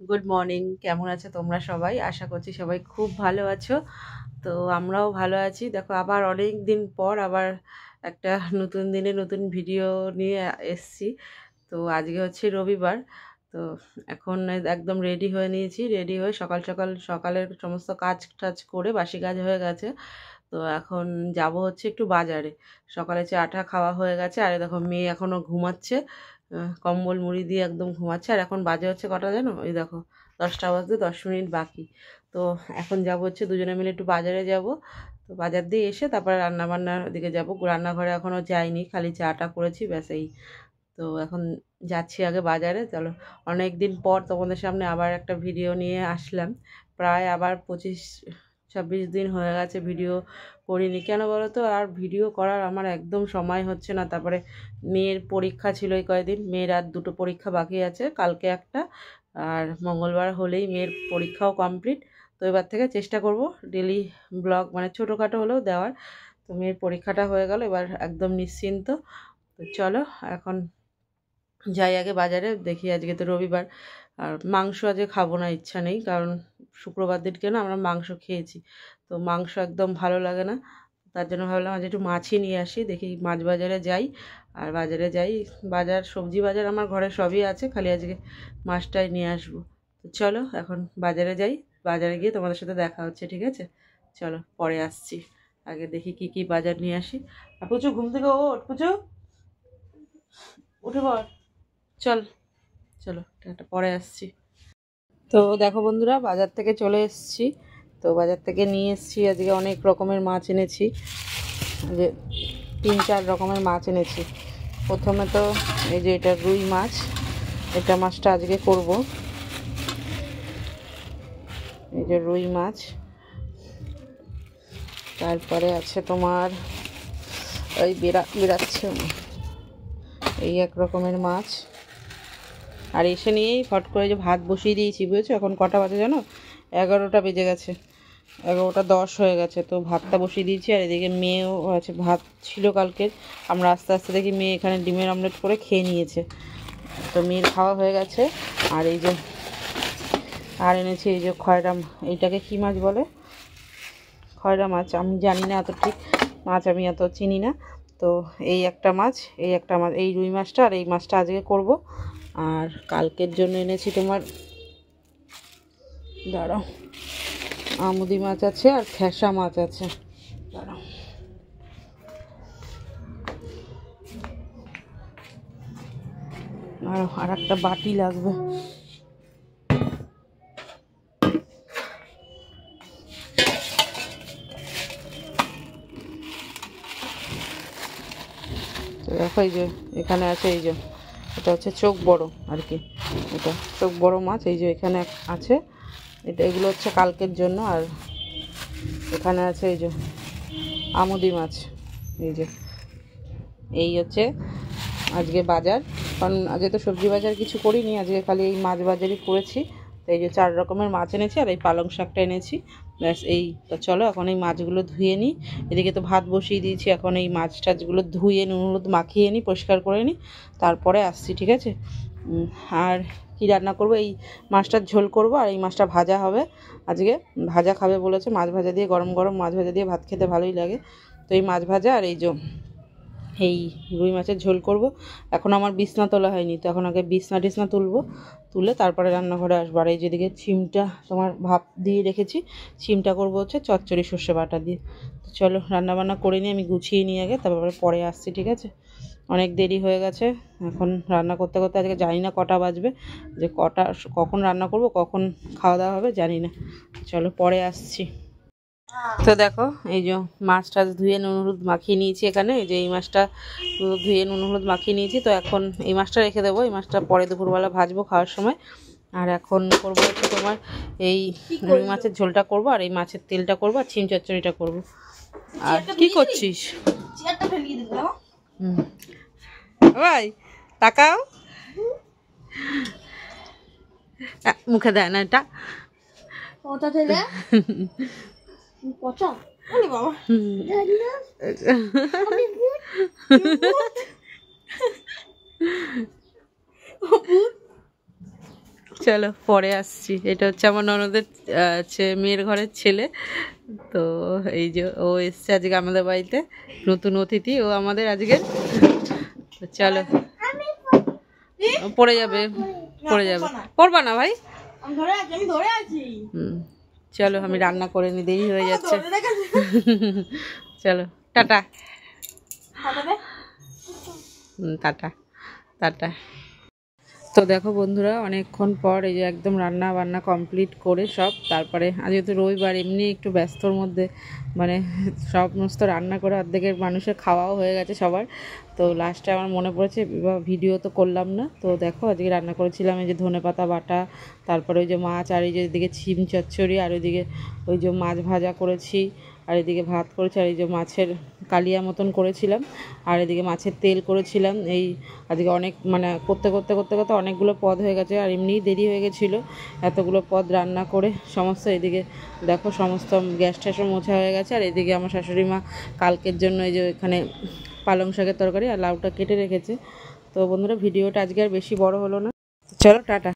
Good morning. কেমন আছো তোমরা সবাই? আশা করছি সবাই খুব ভালো আছো। তো আমরাও ভালো আছি। দেখো আবার অনেক দিন পর আবার একটা নতুন দিনে নতুন ভিডিও নিয়ে এসছি। তো আজকে হচ্ছে রবিবার। তো এখন একদম রেডি হয়ে নিয়েছি। রেডি হয়ে সকাল সকাল সকালের সমস্ত কাজ টাজ করে বাসি কাজ হয়ে গেছে। তো এখন যাব হচ্ছে একটু বাজারে। সকালে চাটা খাওয়া হয়ে গেছে, আর দেখো মেয়ে এখনও ঘুমাচ্ছে। কম্বল মুড়ি দিয়ে একদম ঘুমাচ্ছে। আর এখন বাজে হচ্ছে কটা জানো? ওই দেখো 10টা বাজতে 10 মিনিট বাকি। তো এখন যাব হচ্ছে দুজনে মিলে একটু বাজারে যাব। তো বাজার দিয়ে এসে তারপরে রান্নাবান্নার দিকে যাব। রান্নাঘরে এখনও যাইনি, খালি চাটা করেছি, ব্যাস এই। তো এখন যাচ্ছি আগে বাজারে। চলো, অনেক দিন পর তোমাদের সামনে আবার একটা ভিডিও নিয়ে আসলাম। প্রায় আবার 25-26 দিন হয়ে গেছে ভিডিও করিনি। কেন বলো তো, আর ভিডিও করার আমার একদম সময় হচ্ছে না। তারপরে মেয়ের পরীক্ষা ছিল এই কয়েকদিন। মেয়ের আর দুটো পরীক্ষা বাকি আছে, কালকে একটা, আর মঙ্গলবার হলেই মেয়ের পরীক্ষাও কমপ্লিট। তো এবার থেকে চেষ্টা করব ডেলি ব্লগ, মানে ছোটোখাটো হলেও দেওয়ার। তো মেয়ের পরীক্ষাটা হয়ে গেল, এবার একদম নিশ্চিন্ত। তো চলো এখন যাই আগে বাজারে। দেখি, আজকে তো রবিবার, আর মাংস আজকে খাবো না, ইচ্ছা নেই। কারণ শুক্রবার দিনকে না আমরা মাংস খেয়েছি, তো মাংস একদম ভালো লাগে না। তার জন্য ভাবলাম আজ একটু মাছই নিয়ে আসি। দেখি মাছ বাজারে যাই, আর বাজারে যাই। বাজার, সবজি বাজার আমার ঘরে সবই আছে, খালি আজকে মাছটাই নিয়ে আসবো। তো চলো এখন বাজারে যাই। বাজারে গিয়ে তোমাদের সাথে দেখা হচ্ছে, ঠিক আছে? চলো পরে আসছি। আগে দেখি কি কি বাজার নিয়ে আসি। আর পুচু, ঘুম থেকে ওঠ পুচু, উঠে পড়। চল, চলো একটা পরে আসছি। তো দেখো বন্ধুরা, বাজার থেকে চলে এসেছি। তো বাজার থেকে নিয়ে এসেছি, আজকে অনেক রকমের মাছ এনেছি। যে 3-4 রকমের মাছ এনেছি। প্রথমে তো এই যে এটা রুই মাছ, এটা মাছটা আজকে করব। এই যে রুই মাছ। তারপরে আছে তোমার ওই বেরাচ্ছে এই এক রকমের মাছ। আর এসে নিয়েই ফট করে যে ভাত বসিয়ে দিয়েছি, বুঝেছো? এখন কটা বাজে জানো? 11টা বেজে গেছে, 11টা 10 হয়ে গেছে। তো ভাতটা বসিয়ে দিয়েছি, আর এদিকে মেয়েও আছে, ভাত ছিল কালকের। আমরা আস্তে আস্তে দেখি মেয়ে এখানে ডিমের অমলেট করে খেয়ে নিয়েছে। তো মেয়ের খাওয়া হয়ে গেছে। আর এই যে আর এনেছি এই যে খয়রা, এইটাকে কী মাছ বলে? খয়রা মাছ। আমি জানি না এত ঠিক, মাছ আমি এত চিনি না। তো এই একটা মাছ, এই একটা মাছ, এই রুই মাছটা আর এই মাছটা আজকে করব। আর কালকের জন্য এনেছি তোমার, দাঁড়াও, আমুদি মাছ আছে আর খেসা মাছ আছে। দাঁড়াও, আর একটা বাটি লাগবে। তো দেখো এই যে এখানে আছে, এই যে এটা হচ্ছে চোখ বড় আর কি, এটা চোখ বড় মাছ। এই যে এখানে আছে, এগুলো হচ্ছে কালকের জন্য। আর এখানে আছে এই যে আমুদি মাছ। এই যে এই হচ্ছে আজকে বাজার। কারণ আজকে তো সবজি বাজার কিছু করিনি, আজকে খালি এই মাছ বাজারই করেছি। তো এই যে 4 রকমের মাছ এনেছি, আর এই পালং শাকটা এনেছি, ব্যাস এই। তো চলো এখন এই মাছগুলো ধুয়ে নিই। এদিকে তো ভাত বসিয়ে দিয়েছি, এখন এই মাছ টাছগুলো ধুয়ে নুন হলুদ মাখিয়ে নিই, পরিষ্কার করে নিই, তারপরে আসছি, ঠিক আছে? আর কি রান্না করব? এই মাছটার ঝোল করব, আর এই মাছটা ভাজা হবে আজকে। ভাজা খাবে বলেছে, মাছ ভাজা দিয়ে, গরম গরম মাছ ভাজা দিয়ে ভাত খেতে ভালোই লাগে। তো এই মাছ ভাজা আর এই যে এই রুই মাছের ঝোল করব। এখন আমার বিছনা তোলা হয়নি, তো এখন আগে বিছনা টিছনা তুলবো, তুলে তারপরে রান্নাঘরে আসবো। আর এই যেদিকে সিমটা তোমার ভাপ দিয়ে রেখেছি, সিমটা করবো হচ্ছে চচ্চড়ি সর্ষে বাটা দিয়ে। তো চলো রান্নাবান্না করে নিই, আমি গুছিয়ে নিই আগে, তারপরে পরে আসছি, ঠিক আছে? অনেক দেরি হয়ে গেছে এখন রান্না করতে করতে। আজকে জানি না কটা বাজবে, যে কখন রান্না করব, কখন খাওয়া দাওয়া হবে জানি না। চলো পরে আসছি। তো দেখো এই যে মাছ টাছ ধুয়ে নুন হলুদ মাখিয়ে নিয়েছি এখানে। এই যে এই মাছটা ধুয়ে নুন হলুদ মাখিয়ে নিয়েছি। তো এখন এই মাছটা রেখে দেবো, এই মাছটা পরে দুপুরবেলা ভাজবো খাওয়ার সময়। আর এখন করবো হচ্ছে তোমার এই রুই মাছের ঝোলটা করব, আর এই মাছের তেলটা করবো, আর সিম চচ্চড়িটা করবো। আর কি করছিস? ভাই তাকাও, মুখে দেয় না এটা। পচা ওরে বাবা, চলো পরে আসছি। এটা হচ্ছে আমার ননদের মেয়ের ঘরের ছেলে। তো এই যে ও এসছে আজকে আমাদের বাড়িতে, নতুন অতিথি ও আমাদের আজকে। তো চলো, পড়ে যাবে, পড়ে যাবে, পড়বা না ভাই। চলো আমি রান্না করে নি, দেরি হয়ে যাচ্ছে। চলো টাটা। Tata tata. তো দেখো বন্ধুরা, অনেকক্ষণ পর এই যে একদম রান্না বান্না কমপ্লিট করে সব, তারপরে আজকে তো রবিবার, এমনি একটু ব্যস্তর মধ্যে মানে সমস্ত রান্না করে অর্ধেকের মানুষের খাওয়াও হয়ে গেছে সবার। তো লাস্টে আমার মনে পড়েছে ভিডিও তো করলাম না। তো দেখো আজকে রান্না করেছিলাম এই যে ধনেপাতা বাটা, তারপরে ওই যে মাছ, আর এই যে এদিকে ছিম চচ্চড়ি, আর ওইদিকে ওই যে মাছ ভাজা করেছি, আর এদিকে ভাত করেছি, আর এই যে মাছের কালিয়া মতন করেছিলাম, আর এদিকে মাছের তেল করেছিলাম। এই আজকে অনেক মানে করতে করতে করতে করতে অনেকগুলো পদ হয়ে গেছে, আর এমনিই দেরি হয়ে গেছিলো এতগুলো পদ রান্না করে সমস্ত। এদিকে দেখো সমস্ত গ্যাস ট্যাসও মোছা হয়ে গেছে। আর এদিকে আমার শাশুড়ি মা কালকের জন্য এই যে এখানে পালং শাকের তরকারি আর লাউটা কেটে রেখেছে। তো বন্ধুরা ভিডিওটা আজকে আর বেশি বড় হলো না, চলো টাটা।